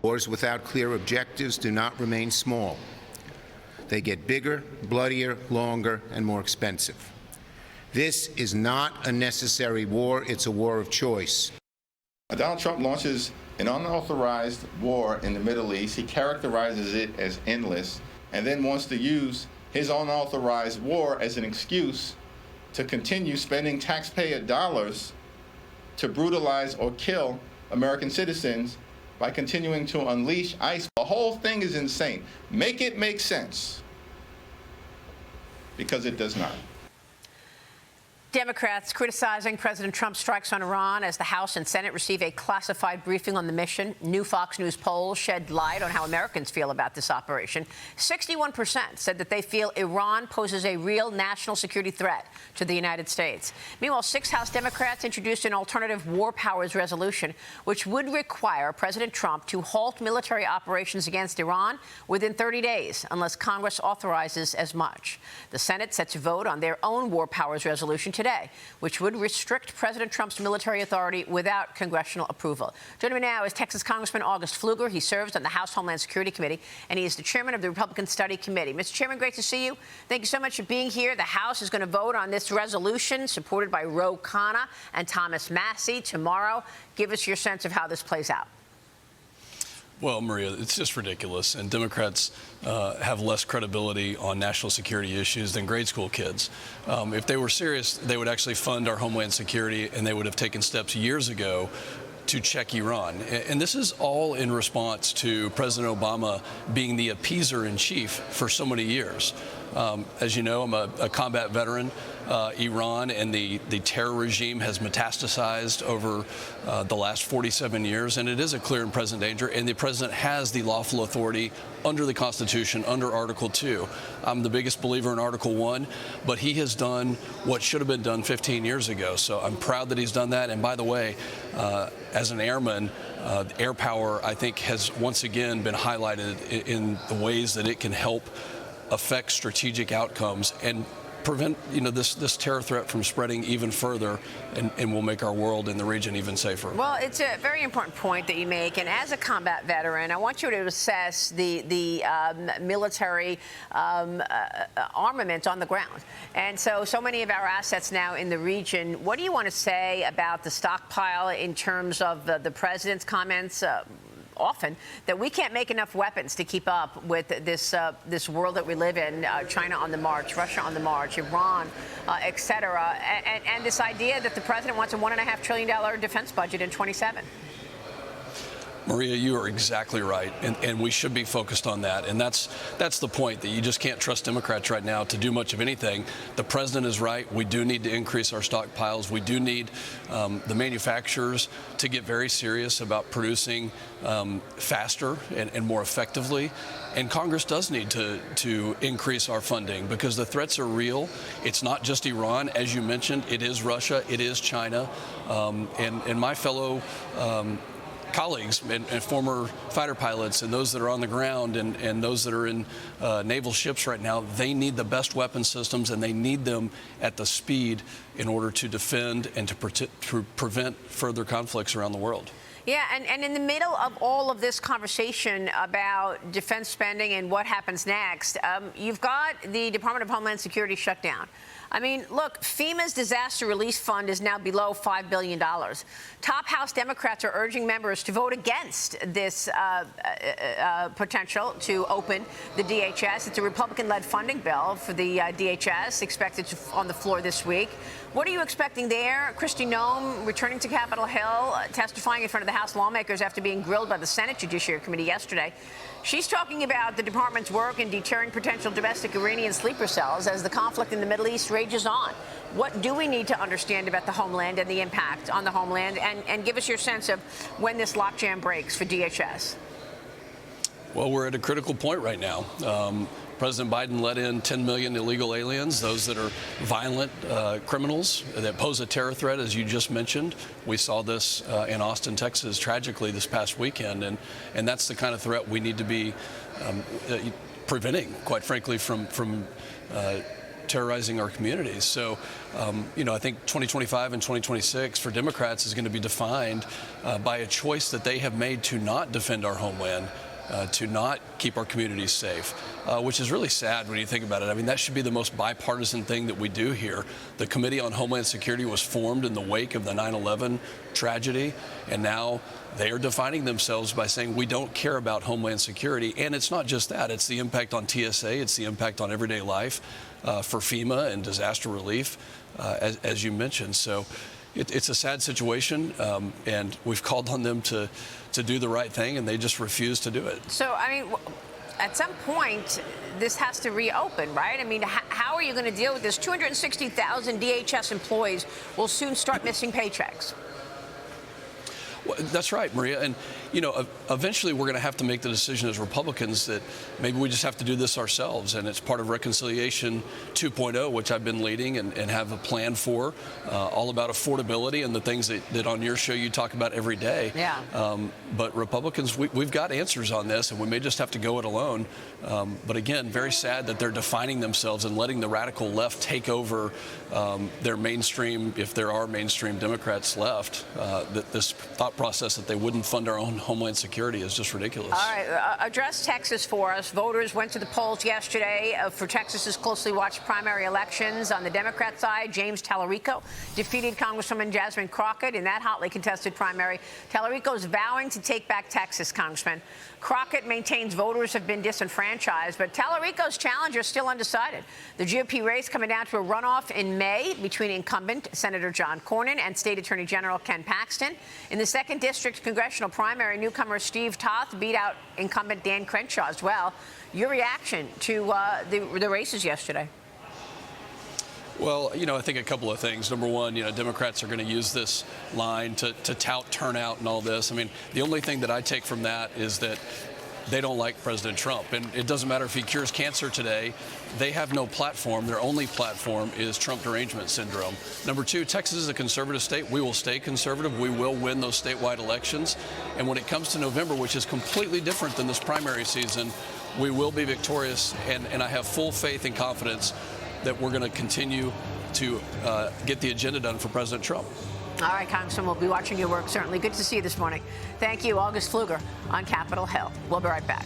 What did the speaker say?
Wars without clear objectives do not remain small. They get bigger, bloodier, longer, and more expensive. This is not a necessary war. It's a war of choice. Donald Trump launches an unauthorized war in the Middle East. He characterizes it as endless and then wants to use his unauthorized war as an excuse to continue spending taxpayer dollars to brutalize or kill American citizens by continuing to unleash ICE. The whole thing is insane. Make it make sense, because it does not. Democrats criticizing President Trump's strikes on Iran as the House and Senate receive a classified briefing on the mission. New Fox News polls shed light on how Americans feel about this operation. 61% said that they feel Iran poses a real national security threat to the United States. Meanwhile, 6 House Democrats introduced an alternative war powers resolution, which would require President Trump to halt military operations against Iran within 30 days, unless Congress authorizes as much. The Senate set to vote on their own war powers resolution today, which would restrict President Trump's military authority without congressional approval. Joining me now is Texas Congressman August Fluger. He serves on the House Homeland Security Committee, and he is the chairman of the Republican Study Committee. Mr. Chairman, great to see you. Thank you so much for being here. The House is going to vote on this resolution supported by Ro Khanna and Thomas Massie tomorrow. Give us your sense of how this plays out. Well, Maria, it's just ridiculous, and Democrats have less credibility on national security issues than grade school kids. If they were serious, they would actually fund our Homeland Security, and they would have taken steps years ago to check Iran. And this is all in response to President Obama being the appeaser-in-chief for so many years. As you know, I'm a combat veteran. Iran and the terror regime has metastasized over the last 47 years, and it is a clear and present danger, and the president has the lawful authority under the Constitution, under Article 2. I'm the biggest believer in Article 1, but he has done what should have been done 15 years ago, so I'm proud that he's done that. And by the way, as an airman, air power, I think, has once again been highlighted in the ways that it can help affect strategic outcomes and prevent, this terror threat from spreading even further, and will make our world and the region even safer. Well, it's a very important point that you make, and as a combat veteran, I want you to assess the military armament on the ground. And so many of our assets now in the region. What do you want to say about the stockpile in terms of the president's comments? Often that we can't make enough weapons to keep up with this world that we live in, China on the march, Russia on the march, Iran, et cetera, and this idea that the president wants a $1.5 trillion defense budget in 27. Maria, you are exactly right, and we should be focused on that. And that's the point, that you just can't trust Democrats right now to do much of anything. The president is right. We do need to increase our stockpiles. We do need the manufacturers to get very serious about producing faster and more effectively. And Congress does need to increase our funding, because the threats are real. It's not just Iran, as you mentioned. It is Russia. It is China. And my fellow colleagues and former fighter pilots and those that are on the ground and those that are in naval ships right now, they need the best weapon systems, and they need them at the speed in order to defend and to prevent further conflicts around the world. Yeah, and in the middle of all of this conversation about defense spending and what happens next, you've got the Department of Homeland Security shut down. I mean, look, FEMA's disaster relief fund is now below $5 billion. Top House Democrats are urging members to vote against this potential to open the DHS. It's a Republican-led funding bill for the DHS, expected on the floor this week. What are you expecting there? Kristi Noem returning to Capitol Hill, testifying in front of the House lawmakers after being grilled by the Senate Judiciary Committee yesterday. She's talking about the department's work in deterring potential domestic Iranian sleeper cells as the conflict in the Middle East rages on. What do we need to understand about the Homeland and the impact on the Homeland? And give us your sense of when this logjam breaks for DHS. Well, we're at a critical point right now. President Biden let in 10 million illegal aliens, those that are violent criminals that pose a terror threat, as you just mentioned. We saw this in Austin, Texas, tragically this past weekend, and that's the kind of threat we need to be preventing, quite frankly, from terrorizing our communities. So, I think 2025 and 2026 for Democrats is going to be defined by a choice that they have made to not defend our homeland, to not keep our communities safe, which is really sad when you think about it. I mean, that should be the most bipartisan thing that we do here. The Committee on Homeland Security was formed in the wake of the 9/11 tragedy, and now they are defining themselves by saying we don't care about Homeland Security. And it's not just that. It's the impact on TSA. It's the impact on everyday life for FEMA and disaster relief, as you mentioned. So it's a sad situation, and we've called on them to do the right thing, and they just refuse to do it. So, I mean, at some point, this has to reopen, right? I mean, how are you going to deal with this? 260,000 DHS employees will soon start missing paychecks. Well, that's right, Maria. And, eventually we're going to have to make the decision as Republicans that maybe we just have to do this ourselves. And it's part of Reconciliation 2.0, which I've been leading and have a plan for, all about affordability and the things that on your show you talk about every day. Yeah. But Republicans, we've got answers on this, and we may just have to go it alone. But again, very sad that they're defining themselves and letting the radical left take over their mainstream, if there are mainstream Democrats left. That this thought process that they wouldn't fund our own Homeland Security is just ridiculous. All right, address Texas for us. Voters went to the polls yesterday for Texas's closely watched primary elections. On the Democrat side, James Tallarico defeated Congresswoman Jasmine Crockett in that hotly contested primary. Tallarico is vowing to take back Texas, Congressman. Crockett maintains voters have been disenfranchised, but Tallarico's challenger is still undecided. The GOP race coming down to a runoff in May between incumbent Senator John Cornyn and State Attorney General Ken Paxton. In the 2nd District congressional primary, newcomer Steve Toth beat out incumbent Dan Crenshaw as well. Your reaction to the races yesterday? Well, I think a couple of things. Number one, Democrats are going to use this line to tout turnout and all this. I mean, the only thing that I take from that is that they don't like President Trump. And it doesn't matter if he cures cancer today. They have no platform. Their only platform is Trump derangement syndrome. Number two, Texas is a conservative state. We will stay conservative. We will win those statewide elections. And when it comes to November, which is completely different than this primary season, we will be victorious. And I have full faith and confidence that we're going to continue to get the agenda done for President Trump. All right, Congressman, we'll be watching your work, certainly. Good to see you this morning. Thank you, August Fluger on Capitol Hill. We'll be right back.